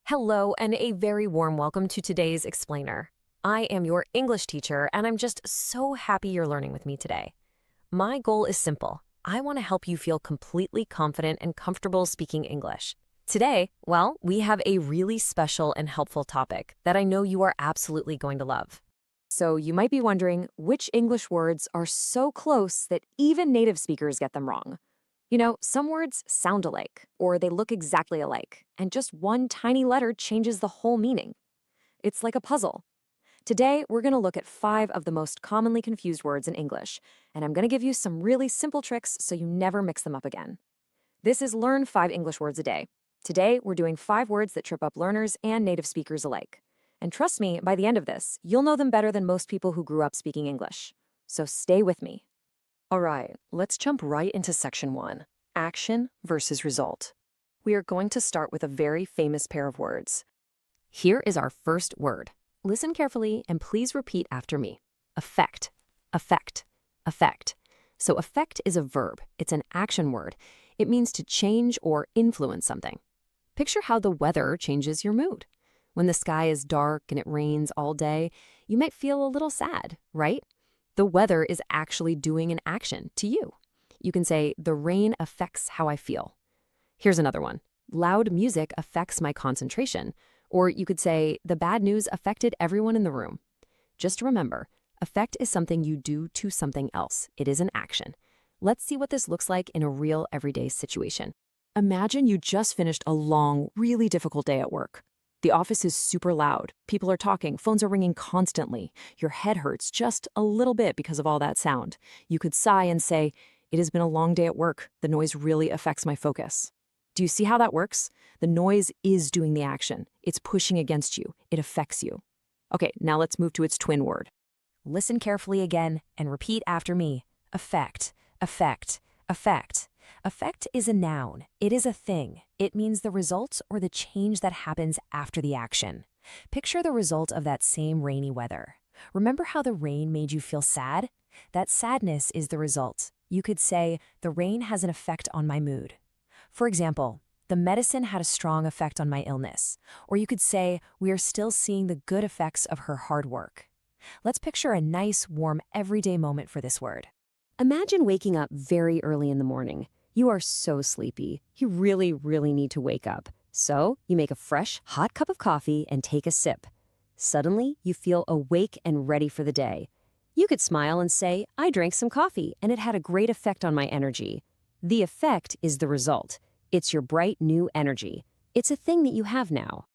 Hello, and a very warm welcome to today's Explainer. I am your English teacher, and I'm just so happy you're learning with me today. My goal is simple. I want to help you feel completely confident and comfortable speaking English. Today, we have a really special and helpful topic that I know you are absolutely going to love. So you might be wondering which English words are so close that even native speakers get them wrong. You know, some words sound alike, or they look exactly alike, and just one tiny letter changes the whole meaning. It's like a puzzle. Today, we're going to look at 5 of the most commonly confused words in English, and I'm going to give you some really simple tricks so you never mix them up again. This is Learn 5 English Words a Day. Today, we're doing 5 words that trip up learners and native speakers alike. And trust me, by the end of this, you'll know them better than most people who grew up speaking English. So stay with me. All right, let's jump right into section 1, action versus result. We are going to start with a very famous pair of words. Here is our first word. Listen carefully and please repeat after me. Affect, affect, affect. So affect is a verb. It's an action word. It means to change or influence something. Picture how the weather changes your mood. When the sky is dark and it rains all day, you might feel a little sad, right? The weather is actually doing an action to you. You can say, the rain affects how I feel. Here's another one. Loud music affects my concentration. Or you could say, the bad news affected everyone in the room. Just remember, affect is something you do to something else. It is an action. Let's see what this looks like in a real everyday situation. Imagine you just finished a long, really difficult day at work. The office is super loud. People are talking. Phones are ringing constantly. Your head hurts just a little bit because of all that sound. You could sigh and say, it has been a long day at work. The noise really affects my focus. Do you see how that works? The noise is doing the action. It's pushing against you. It affects you. Okay, now let's move to its twin word. Listen carefully again and repeat after me. Affect, affect, affect. Affect is a noun. It is a thing. It means the result or the change that happens after the action. Picture the result of that same rainy weather. Remember how the rain made you feel sad? That sadness is the result. You could say, the rain has an effect on my mood. For example, the medicine had a strong effect on my illness. Or you could say, we are still seeing the good effects of her hard work. Let's picture a nice, warm, everyday moment for this word. Imagine waking up very early in the morning. You are so sleepy. You really, really need to wake up. So you make a fresh, hot cup of coffee and take a sip. Suddenly, you feel awake and ready for the day. You could smile and say, I drank some coffee and it had a great effect on my energy. The effect is the result. It's your bright new energy. It's a thing that you have now.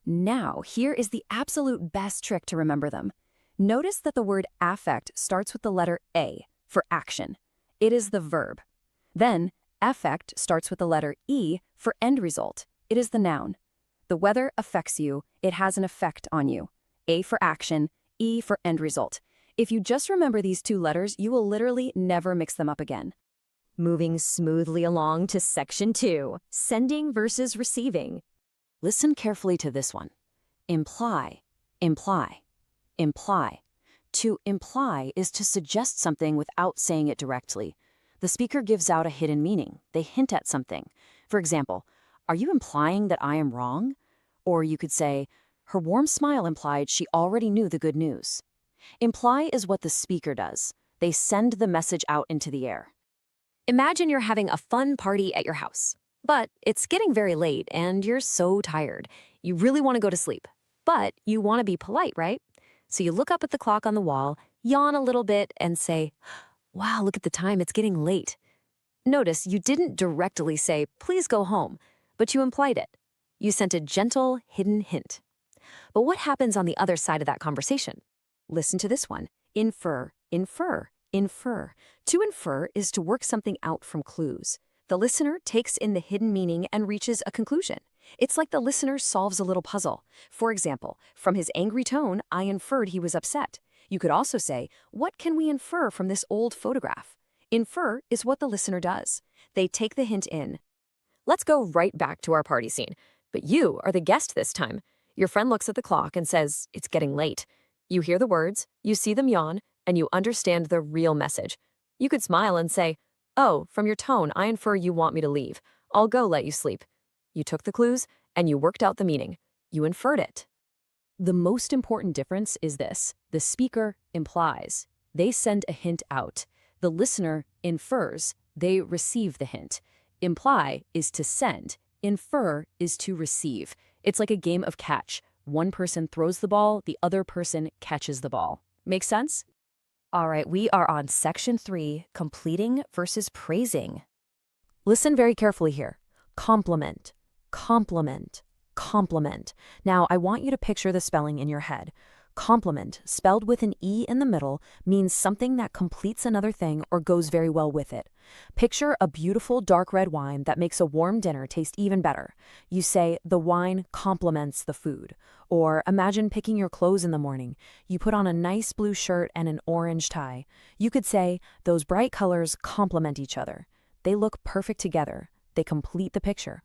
Now, here is the absolute best trick to remember them. Notice that the word affect starts with the letter A for action. It is the verb. Then, affect starts with the letter E for end result. It is the noun. The weather affects you. It has an effect on you. A for action, E for end result. If you just remember these 2 letters, you will literally never mix them up again. Moving smoothly along to section 2, sending versus receiving. Listen carefully to this one. Imply, imply, imply. To imply is to suggest something without saying it directly. The speaker gives out a hidden meaning. They hint at something. For example, are you implying that I am wrong? Or you could say, her warm smile implied she already knew the good news. Imply is what the speaker does. They send the message out into the air. Imagine you're having a fun party at your house, but it's getting very late and you're so tired. You really want to go to sleep, but you want to be polite, right? So you look up at the clock on the wall, yawn a little bit, and say, wow, look at the time, it's getting late. Notice you didn't directly say, please go home, but you implied it. You sent a gentle, hidden hint. But what happens on the other side of that conversation? Listen to this one. Infer, infer, infer. To infer is to work something out from clues. The listener takes in the hidden meaning and reaches a conclusion. It's like the listener solves a little puzzle. For example, from his angry tone, I inferred he was upset. You could also say, what can we infer from this old photograph? Infer is what the listener does. They take the hint in. Let's go right back to our party scene. But you are the guest this time. Your friend looks at the clock and says, it's getting late. You hear the words, you see them yawn, and you understand the real message. You could smile and say, oh, from your tone, I infer you want me to leave. I'll go let you sleep. You took the clues, and you worked out the meaning. You inferred it. The most important difference is this. The speaker implies. They send a hint out. The listener infers. They receive the hint. Imply is to send. Infer is to receive. It's like a game of catch. One person throws the ball, the other person catches the ball. Make sense? All right, we are on section 3, completing versus praising. Listen very carefully here. Compliment, compliment, compliment. Now, I want you to picture the spelling in your head. Compliment, spelled with an E in the middle, means something that completes another thing or goes very well with it. Picture a beautiful dark red wine that makes a warm dinner taste even better. You say, the wine complements the food. Or imagine picking your clothes in the morning. You put on a nice blue shirt and an orange tie. You could say, those bright colors complement each other. They look perfect together. They complete the picture.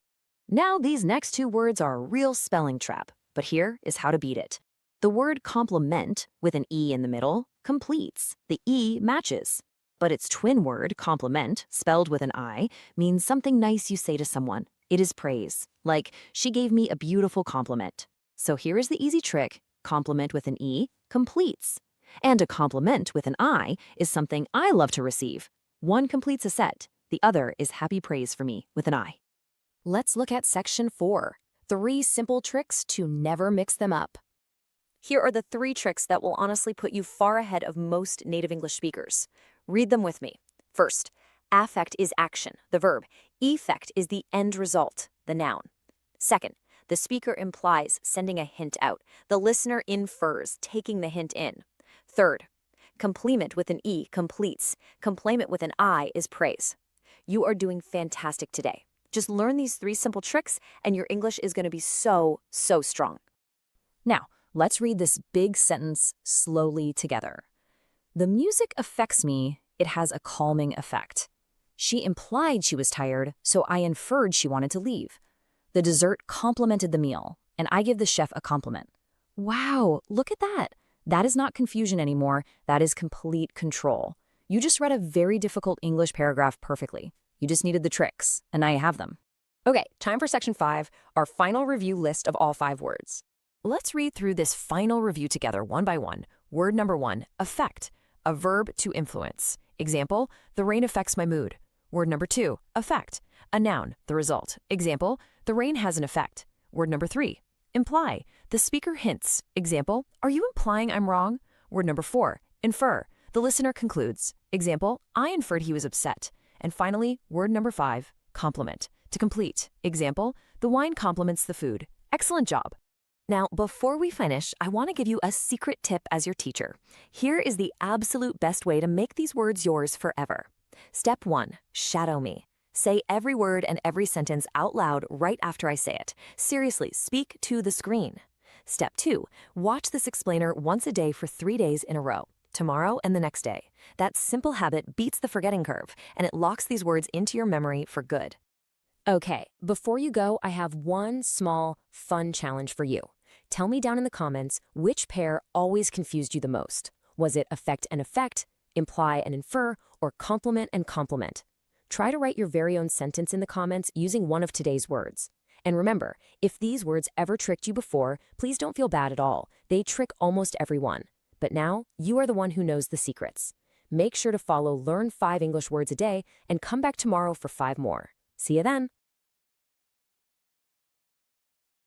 Now, these next 2 words are a real spelling trap, but here is how to beat it. The word complement, with an E in the middle, completes. The E matches. But its twin word, compliment, spelled with an I, means something nice you say to someone. It is praise. Like, she gave me a beautiful compliment. So here is the easy trick. Compliment with an E completes. And a compliment with an I is something I love to receive. One completes a set. The other is happy praise for me with an I. Let's look at section 4. 3 simple tricks to never mix them up. Here are the 3 tricks that will honestly put you far ahead of most native English speakers. Read them with me. First, affect is action, the verb. Effect is the end result, the noun. Second, the speaker implies, sending a hint out. The listener infers, taking the hint in. Third, complement with an E completes. Complement with an I is praise. You are doing fantastic today. Just learn these 3 simple tricks and your English is going to be so strong. Now, let's read this big sentence slowly together. The music affects me. It has a calming effect. She implied she was tired, so I inferred she wanted to leave. The dessert complemented the meal, and I give the chef a compliment. Wow, look at that. That is not confusion anymore. That is complete control. You just read a very difficult English paragraph perfectly. You just needed the tricks, and now you have them. Okay, time for section 5, our final review list of all 5 words. Let's read through this final review together one by one. Word number 1, affect, a verb to influence. Example, the rain affects my mood. Word number 2, effect, a noun, the result. Example, the rain has an effect. Word number 3, imply, the speaker hints. Example, are you implying I'm wrong? Word number 4, infer, the listener concludes. Example, I inferred he was upset. And finally, word number 5, compliment, to complete. Example, the wine complements the food. Excellent job. Now, before we finish, I want to give you a secret tip as your teacher. Here is the absolute best way to make these words yours forever. Step 1, shadow me. Say every word and every sentence out loud right after I say it. Seriously, speak to the screen. Step 2, watch this explainer once a day for 3 days in a row. Tomorrow and the next day. That simple habit beats the forgetting curve, and it locks these words into your memory for good. Okay, before you go, I have one small, fun challenge for you. Tell me down in the comments which pair always confused you the most. Was it affect and effect, imply and infer, or complement and complement? Try to write your very own sentence in the comments using one of today's words. And remember, if these words ever tricked you before, please don't feel bad at all. They trick almost everyone. But now, you are the one who knows the secrets. Make sure to follow Learn 5 English Words a Day and come back tomorrow for 5 more. See you then!